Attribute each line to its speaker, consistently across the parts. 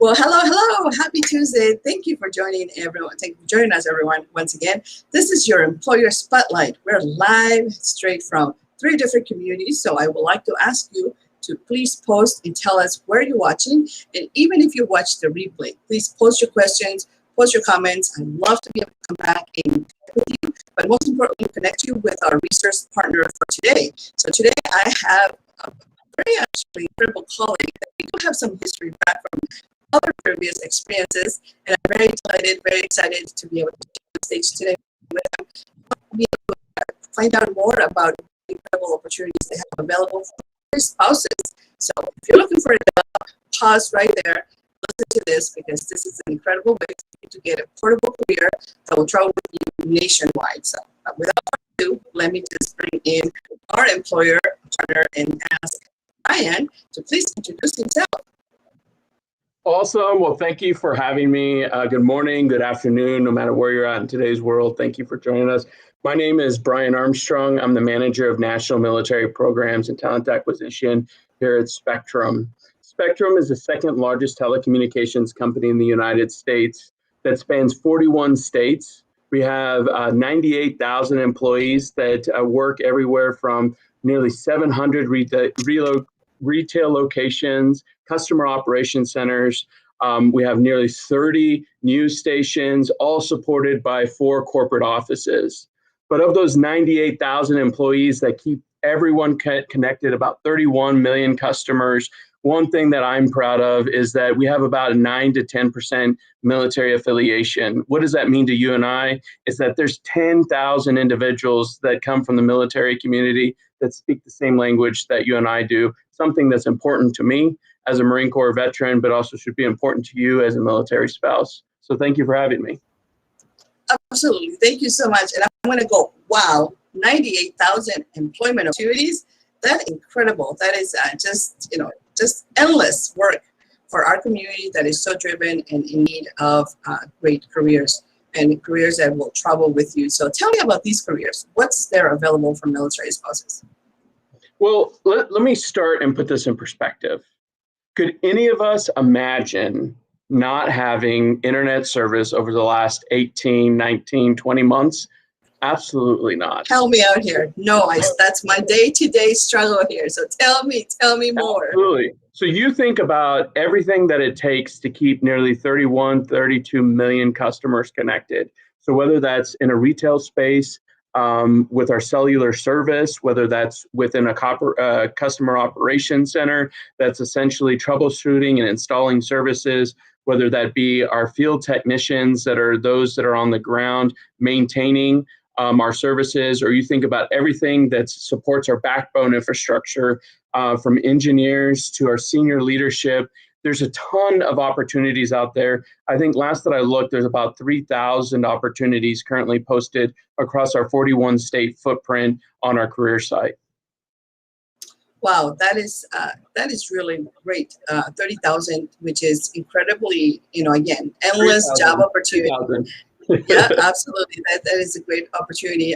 Speaker 1: Well, hello. Happy Tuesday. Thank you for joining everyone. Thank you for joining us, everyone, once again. This is your Employer Spotlight. We're live straight from 3 different communities. So I would like to ask you to please post and tell us where you're watching. And even if you watch the replay, please post your questions, post your comments. I'd love to be able to come back and connect with you, but most importantly, connect you with our resource partner for today. So today I have a very actually incredible colleague that we do have some history back from other previous experiences, and I'm very delighted, very excited to be able to share the stage today with them, be able to find out more about the incredible opportunities they have available for their spouses. So if you're looking for a job, pause right there, listen to this, because this is an incredible way to get a portable career that will travel with you nationwide. So without further ado, let me just bring in our employer partner and ask Ryan to please introduce himself.
Speaker 2: Awesome. Well, thank you for having me. Good morning, good afternoon, no matter where you're at in today's world. Thank you for joining us. My name is Brian Armstrong. I'm the manager of National Military Programs and Talent Acquisition here at Spectrum. Spectrum is the second largest telecommunications company in the United States that spans 41 states. We have 98,000 employees that work everywhere from nearly 700 retail locations, customer operation centers. We have nearly 30 news stations, all supported by 4 corporate offices. But of those 98,000 employees that keep everyone connected, about 31 million customers, one thing that I'm proud of is that we have about a 9 to 10% military affiliation. What does that mean to you and I? Is that there's 10,000 individuals that come from the military community that speak the same language that you and I do, something that's important to me as a Marine Corps veteran, but also should be important to you as a military spouse. So thank you for having me.
Speaker 1: Absolutely. Thank you so much. And I'm going to go, wow, 98,000 employment opportunities. That's incredible. That is just endless work for our community that is so driven and in need of great careers and careers that will travel with you. So tell me about these careers. What's there available for military spouses?
Speaker 2: Well, let me start and put this in perspective. Could any of us imagine not having internet service over the last 18, 19, 20 months? Absolutely not.
Speaker 1: Help me out here. No, that's my day-to-day struggle here. So tell me more.
Speaker 2: Absolutely. So you think about everything that it takes to keep nearly 31, 32 million customers connected. So whether that's in a retail space, with our cellular service, whether that's within a customer operations center, that's essentially troubleshooting and installing services, whether that be our field technicians that are those that are on the ground maintaining our services, or you think about everything that supports our backbone infrastructure, from engineers to our senior leadership. There's a ton of opportunities out there. I think last that I looked, there's about 3,000 opportunities currently posted across our 41 state footprint on our career site.
Speaker 1: Wow, that is really great. 30,000, which is incredibly, again, endless 3, job opportunity. Yeah, absolutely. That is a great opportunity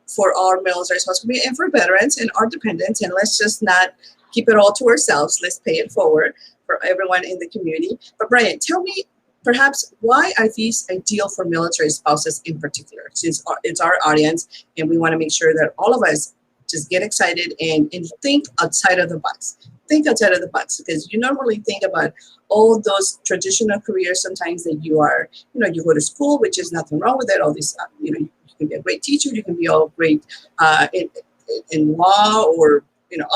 Speaker 1: for our military responsibility and for veterans and our dependents. And let's just not keep it all to ourselves. Let's pay it forward for everyone in the community. But Brian, tell me, perhaps, why are these ideal for military spouses in particular? Since it's our audience, and we want to make sure that all of us just get excited and think outside of the box. Think outside of the box, because you normally think about all those traditional careers sometimes that you are, you go to school, which is nothing wrong with it. All these, you can be a great teacher, you can be all great in law or,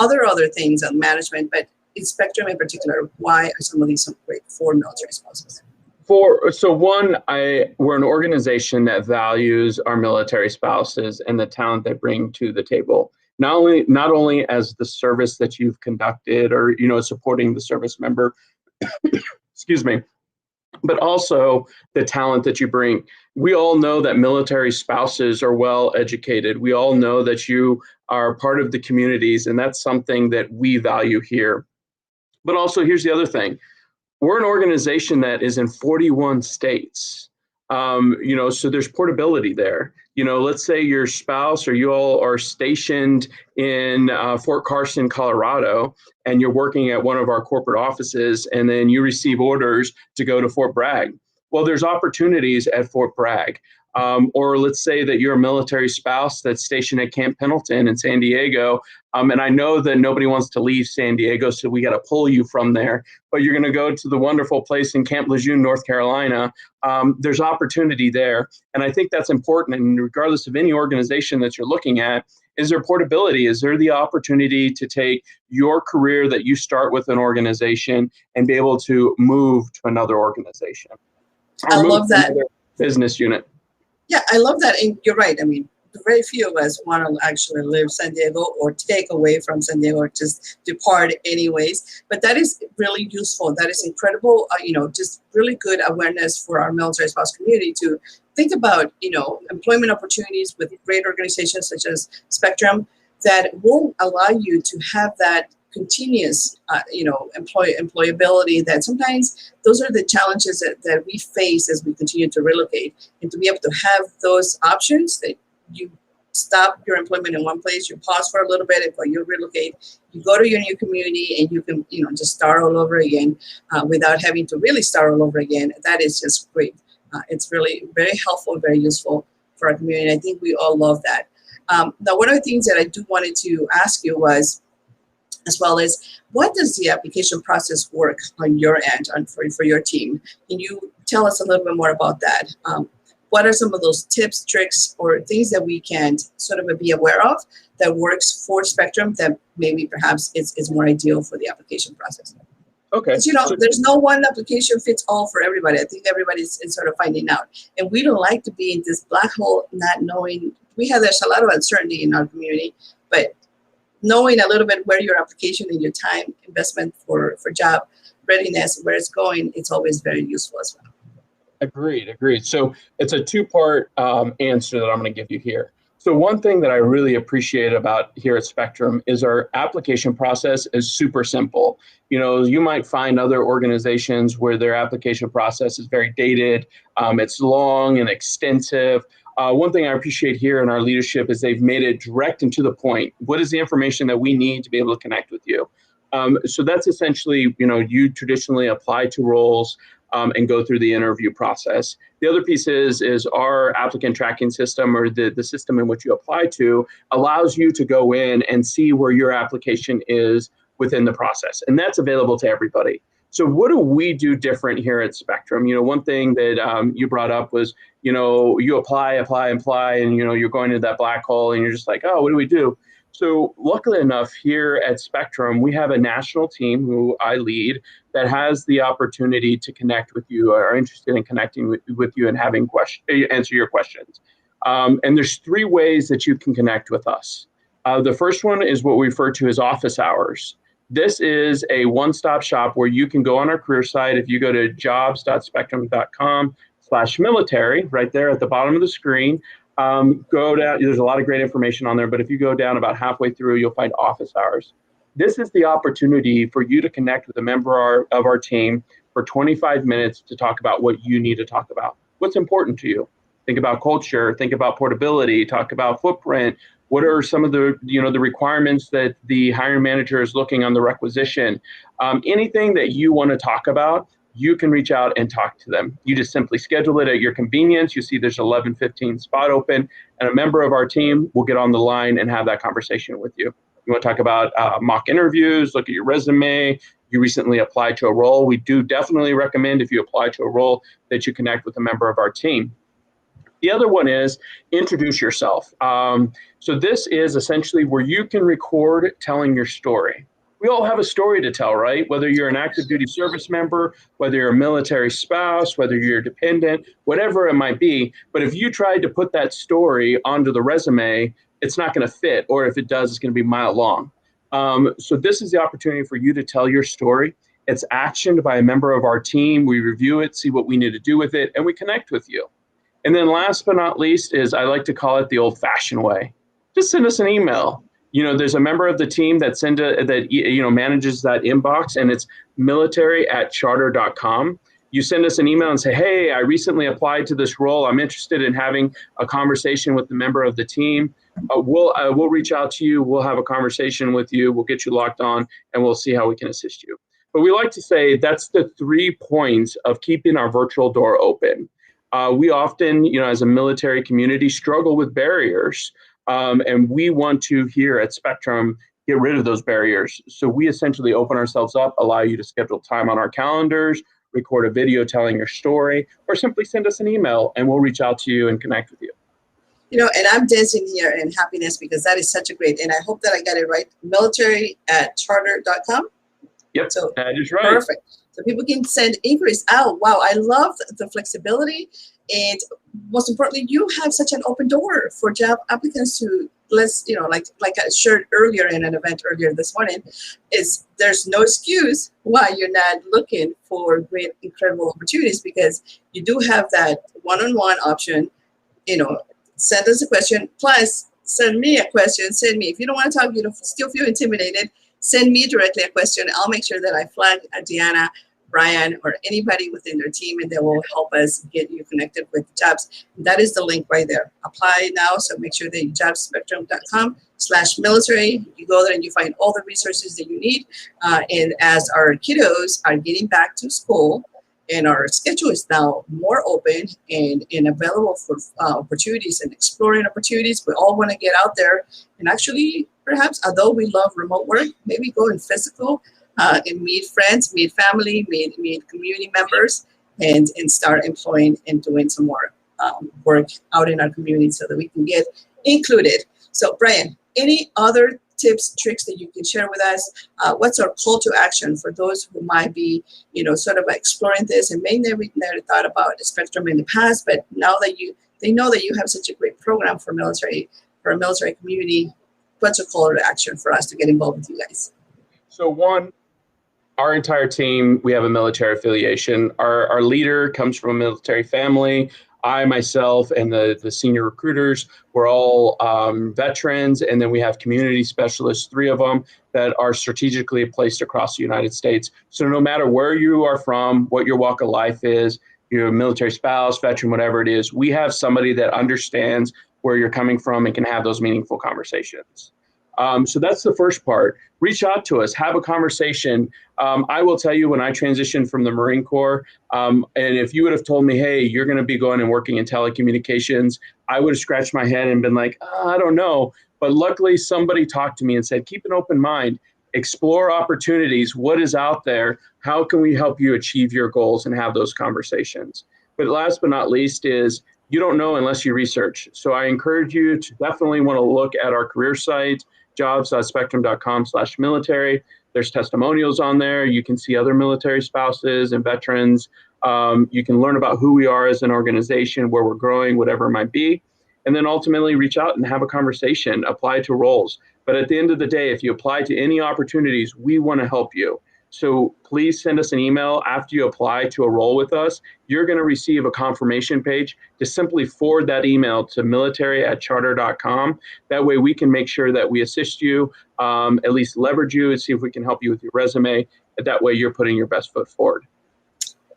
Speaker 1: other things on management, but in Spectrum in particular, why are some of these so great for military spouses?
Speaker 2: We're an organization that values our military spouses and the talent they bring to the table. Not only as the service that you've conducted or, supporting the service member, excuse me, but also the talent that you bring. We all know that military spouses are well educated. We all know that you are part of the communities, and that's something that we value here. But also, here's the other thing. We're an organization that is in 41 states. So there's portability there. Let's say your spouse or you all are stationed in Fort Carson, Colorado, and you're working at one of our corporate offices, and then you receive orders to go to Fort Bragg. Well, there's opportunities at Fort Bragg. Or let's say that you're a military spouse that's stationed at Camp Pendleton in San Diego. And I know that nobody wants to leave San Diego, so we got to pull you from there. But you're going to go to the wonderful place in Camp Lejeune, North Carolina. There's opportunity there. And I think that's important. And regardless of any organization that you're looking at, is there portability? Is there the opportunity to take your career that you start with an organization and be able to move to another organization?
Speaker 1: I love that.
Speaker 2: Business unit.
Speaker 1: Yeah, I love that. And you're right. I mean, very few of us want to actually live San Diego or take away from San Diego or just depart anyways. But that is really useful. That is incredible, just really good awareness for our military spouse community to think about, employment opportunities with great organizations such as Spectrum that will allow you to have that continuous, employability. That sometimes those are the challenges that we face as we continue to relocate, and to be able to have those options that you stop your employment in one place, you pause for a little bit, and when you relocate, you go to your new community, and you can, just start all over again without having to really start all over again. That is just great. It's really very helpful, very useful for our community. I think we all love that. Now, one of the things that I do wanted to ask you was, as well as, what does the application process work on your end for your team? Can you tell us a little bit more about that? What are some of those tips, tricks, or things that we can sort of be aware of that works for Spectrum that maybe perhaps is more ideal for the application process?
Speaker 2: Okay.
Speaker 1: There's no one application fits all for everybody. I think everybody's sort of finding out. And we don't like to be in this black hole, not knowing. There's a lot of uncertainty in our community, but knowing a little bit where your application and your time investment for job readiness, where it's going, it's always very useful as well.
Speaker 2: Agreed. So it's a two-part answer that I'm going to give you here. So one thing that I really appreciate about here at Spectrum is our application process is super simple. You might find other organizations where their application process is very dated. It's long and extensive. One thing I appreciate here in our leadership is they've made it direct and to the point. What is the information that we need to be able to connect with you? So that's essentially, you traditionally apply to roles and go through the interview process. The other piece is our applicant tracking system, or the system in which you apply to, allows you to go in and see where your application is within the process. And that's available to everybody. So what do we do different here at Spectrum? One thing that you brought up was, you apply, and, you're going into that black hole and you're just like, oh, what do we do? So luckily enough, here at Spectrum, we have a national team who I lead that has the opportunity to connect with you, or are interested in connecting with you and answer your questions. And there's three ways that you can connect with us. The first one is what we refer to as office hours. This is a one-stop shop where you can go on our career site. If you go to jobs.spectrum.com/military, right there at the bottom of the screen, go down. There's a lot of great information on there, but if you go down about halfway through, you'll find office hours. This is the opportunity for you to connect with a member of our team for 25 minutes to talk about what you need to talk about. What's important to you? Think about culture, think about portability, talk about footprint. What are some of the, the requirements that the hiring manager is looking on the requisition? Anything that you want to talk about, you can reach out and talk to them. You just simply schedule it at your convenience. You see there's 11:15 spot open, and a member of our team will get on the line and have that conversation with you. You want to talk about mock interviews, look at your resume. You recently applied to a role. We do definitely recommend, if you apply to a role, that you connect with a member of our team. The other one is introduce yourself. So this is essentially where you can record telling your story. We all have a story to tell, right? Whether you're an active duty service member, whether you're a military spouse, whether you're a dependent, whatever it might be. But if you tried to put that story onto the resume, it's not going to fit. Or if it does, it's going to be mile long. So this is the opportunity for you to tell your story. It's actioned by a member of our team. We review it, see what we need to do with it, and we connect with you. And then last but not least is, I like to call it the old-fashioned way. Just send us an email. There's a member of the team that manages that inbox, and it's military@charter.com. you send us an email and say, hey, I recently applied to this role. I'm interested in having a conversation with the member of the team. We'll reach out to you. We'll have a conversation with you. We'll get you locked on, and we'll see how we can assist you. But we like to say that's the 3 points of keeping our virtual door open. We often, as a military community, struggle with barriers, and we want to, here at Spectrum, get rid of those barriers. So we essentially open ourselves up, allow you to schedule time on our calendars, record a video telling your story, or simply send us an email, and we'll reach out to you and connect with you.
Speaker 1: And I'm dancing here in happiness because that is such a great, and I hope that I got it right, military@charter.com.
Speaker 2: Yep,
Speaker 1: so
Speaker 2: that is right.
Speaker 1: Perfect. So people can send inquiries out. Wow, I love the flexibility. And most importantly, you have such an open door for job applicants to, like I shared earlier in an event earlier this morning, is there's no excuse why you're not looking for great, incredible opportunities, because you do have that one-on-one option. Send us a question, plus send me a question. If you don't want to talk, still feel intimidated, send me directly a question. I'll make sure that I flag Deanna, Brian, or anybody within their team, and they will help us get you connected with jobs. That is the link right there. Apply now. So make sure that you jobspectrum.com/military. You go there and you find all the resources that you need. And as our kiddos are getting back to school, and our schedule is now more open and available for opportunities and exploring opportunities, we all want to get out there and actually, perhaps, although we love remote work, maybe go in physical and meet friends, meet family, meet community members, and start employing and doing some more work out in our community so that we can get included. So, Brian, any other tips, tricks that you can share with us? What's our call to action for those who might be, sort of exploring this and may never thought about the Spectrum in the past, but now that they know that you have such a great program for a military community, what's a call to action for us to get involved with you guys?
Speaker 2: So one, our entire team, we have a military affiliation. Our leader comes from a military family. I, myself, and the senior recruiters, we're all veterans, and then we have community specialists, 3 of them, that are strategically placed across the United States. So no matter where you are from, what your walk of life is, you're a military spouse, veteran, whatever it is, we have somebody that understands where you're coming from and can have those meaningful conversations. So that's the first part. Reach out to us, have a conversation. I will tell you, when I transitioned from the Marine Corps, and if you would have told me, hey, you're going to be going and working in telecommunications, I would have scratched my head and been like, I don't know. But luckily, somebody talked to me and said, keep an open mind, explore opportunities. What is out there? How can we help you achieve your goals and have those conversations? But last but not least is, you don't know unless you research. So I encourage you to definitely want to look at our career site, jobs.spectrum.com/military. There's testimonials on there. You can see other military spouses and veterans. You can learn about who we are as an organization, where we're growing, whatever it might be. And then ultimately reach out and have a conversation, apply to roles. But at the end of the day, if you apply to any opportunities, we want to help you. So please send us an email after you apply to a role with us. You're going to receive a confirmation page to simply forward that email to military@charter.com. That way we can make sure that we assist you, at least leverage you, and see if we can help you with your resume. That way you're putting your best foot forward.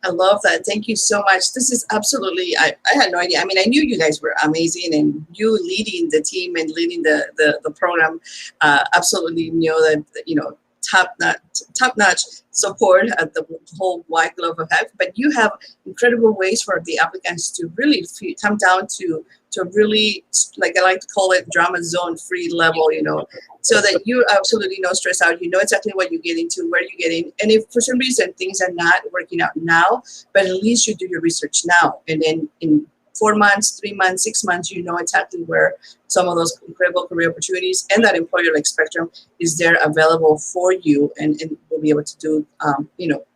Speaker 1: I love that. Thank you so much. This is absolutely, I had no idea. I mean, I knew you guys were amazing, and you leading the team and leading the program, absolutely know that, top-notch support at the whole white glove effect. But you have incredible ways for the applicants to really come down to really, like I like to call it, drama zone free level, so that you absolutely no stress out. You know exactly what you get into, where you get in. And if for some reason things are not working out now, but at least you do your research now. And then in 4 months, 3 months, 6 months, you know exactly where some of those incredible career opportunities and that employer like Spectrum is there available for you, and we'll be able to do,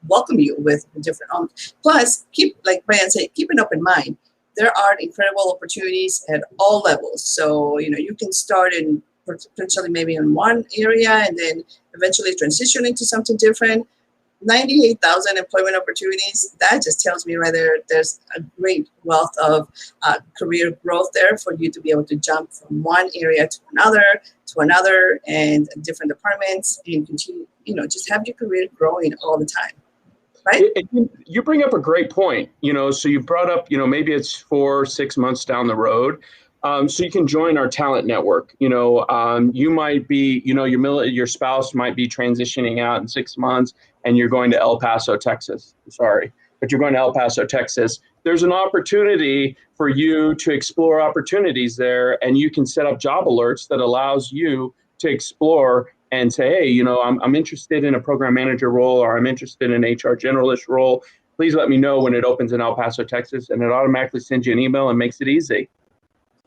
Speaker 1: welcome you with different. Plus, like Brian said, keep an open mind. There are incredible opportunities at all levels. So, you can start in potentially maybe in one area and then eventually transition into something different. 98,000 employment opportunities, that just tells me right there's a great wealth of career growth there for you to be able to jump from one area to another and different departments, and continue, just have your career growing all the time. right?
Speaker 2: You bring up a great point. So you brought up, maybe it's 4 or 6 months down the road. So you can join our talent network. You might be, your spouse might be transitioning out in 6 months, and you're going to El Paso, Texas. Sorry, but you're going to El Paso, Texas. There's an opportunity for you to explore opportunities there, and you can set up job alerts that allows you to explore and say, hey, I'm interested in a program manager role, or I'm interested in an HR generalist role. Please let me know when it opens in El Paso, Texas, and it automatically sends you an email and makes it easy.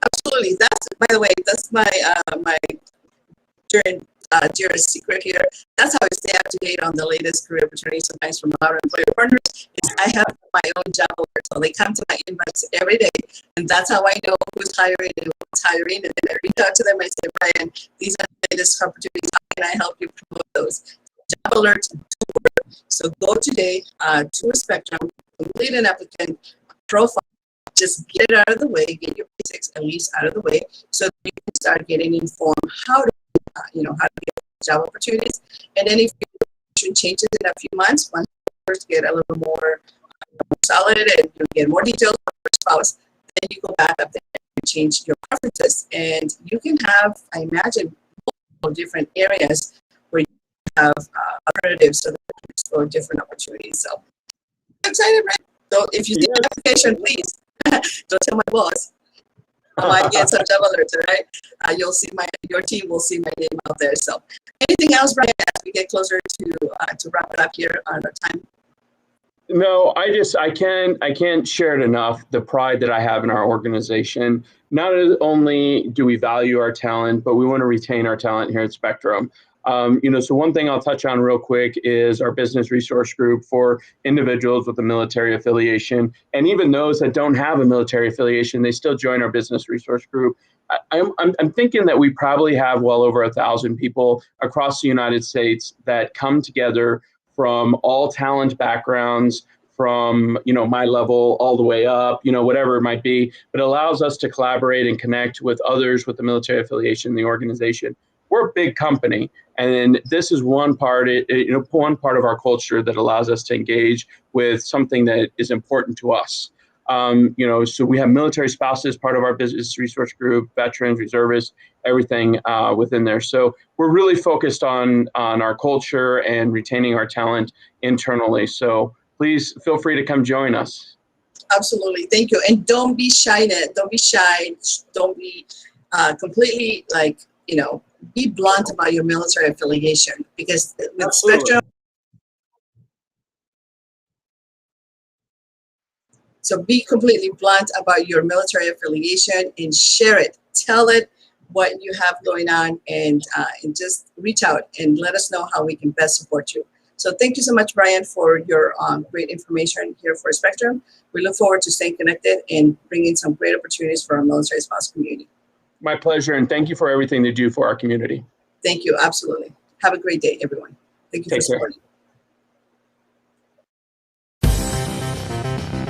Speaker 1: Absolutely. That's, by the way, that's my dearest secret here. That's how I stay up to date on the latest career opportunities, sometimes from a lot of employer partners, is I have my own job alert. So they come to my inbox every day, and that's how I know who's hiring and who's hiring. And then I reach out to them and say, Brian, these are the latest opportunities. How can I help you promote those? Job alerts do work. So go today to a Spectrum, complete an applicant profile. Just get it out of the way, get your basics at least out of the way, so that you can start getting informed how to get job opportunities. And then if you changes in a few months, once you get a little more solid and you get more details on your spouse, then you go back up there and change your preferences. And you can have, I imagine, multiple different areas where you have alternatives so that you can explore different opportunities. So I'm excited, right? So if you see the application, please. Don't tell my boss. I might get some job alerts, right? You'll see your team will see my name out there. So, anything else, Brian, as we get closer to wrap it up here on our time?
Speaker 2: No, I can't share it enough. The pride that I have in our organization. Not only do we value our talent, but we want to retain our talent here at Spectrum. So one thing I'll touch on real quick is our business resource group for individuals with a military affiliation. And even those that don't have a military affiliation, they still join our business resource group. I'm thinking that we probably have well over 1,000 people across the United States that come together from all talent backgrounds, from my level all the way up, whatever it might be. But it allows us to collaborate and connect with others with the military affiliation in the organization. We're a big company, and this is one part of our culture that allows us to engage with something that is important to us. So we have military spouses, part of our business resource group, veterans, reservists, everything within there. So we're really focused on our culture and retaining our talent internally. So please feel free to come join us.
Speaker 1: Absolutely. Thank you. And don't be shy. Don't be shy. Don't be completely be blunt about your military affiliation, because with Spectrum, so be completely blunt about your military affiliation and share it. Tell it what you have going on, and just reach out and let us know how we can best support you. So thank you so much, Brian, for your great information here for Spectrum. We look forward to staying connected and bringing some great opportunities for our military spouse community.
Speaker 2: My pleasure, and thank you for everything you do for our community.
Speaker 1: Thank you. Absolutely. Have a great day, everyone. Thank you for supporting.